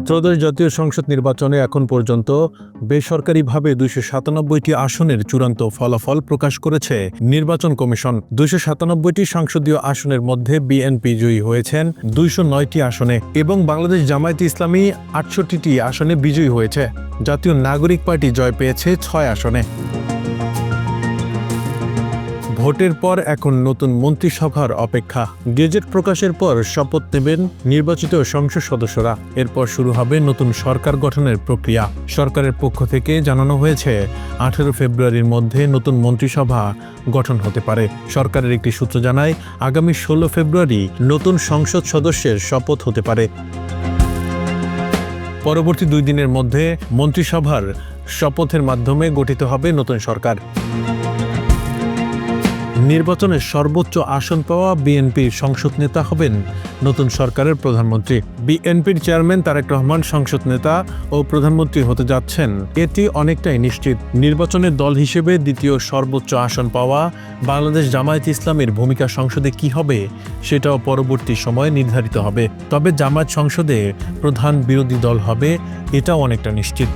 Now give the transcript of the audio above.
ত্রয়োদশ জাতীয় সংসদ নির্বাচনে এখন পর্যন্ত বেসরকারিভাবে ২৯৭টি আসনের চূড়ান্ত ফলাফল প্রকাশ করেছে নির্বাচন কমিশন। ২৯৭টি সংসদীয় আসনের মধ্যে বিএনপি জয়ী হয়েছেন ২০৯টি আসনে এবং বাংলাদেশ জামায়াতে ইসলামী ৬৮টি আসনে বিজয়ী হয়েছে। জাতীয় নাগরিক পার্টি জয় পেয়েছে ৬ আসনে। ভোটের পর এখন নতুন মন্ত্রিসভার অপেক্ষা। গেজেট প্রকাশের পর শপথ নেবেন নির্বাচিত সংসদ সদস্যরা। এরপর শুরু হবে নতুন সরকার গঠনের প্রক্রিয়া। সরকারের পক্ষ থেকে জানানো হয়েছে ১৮ ফেব্রুয়ারির মধ্যে নতুন মন্ত্রিসভা গঠন হতে পারে। সরকারের একটি সূত্র জানায় আগামী ১৬ ফেব্রুয়ারি নতুন সংসদ সদস্যের শপথ হতে পারে। পরবর্তী ২ দিনের মধ্যে মন্ত্রিসভার শপথের মাধ্যমে গঠিত হবে নতুন সরকার। নির্বাচনে সর্বোচ্চ আসন পাওয়া বিএনপির সংসদ নেতা হবেন নতুন সরকারের প্রধানমন্ত্রী। বিএনপির চেয়ারম্যান তারেক রহমান সংসদ নেতা ও প্রধানমন্ত্রী হতে যাচ্ছেন, এটি অনেকটাই নিশ্চিত। নির্বাচনের দল হিসেবে দ্বিতীয় সর্বোচ্চ আসন পাওয়া বাংলাদেশ জামায়াতে ইসলামীর ভূমিকা সংসদে কি হবে সেটাও পরবর্তী সময়ে নির্ধারিত হবে। তবে জামায়াত সংসদে প্রধান বিরোধী দল হবে, এটাও অনেকটা নিশ্চিত।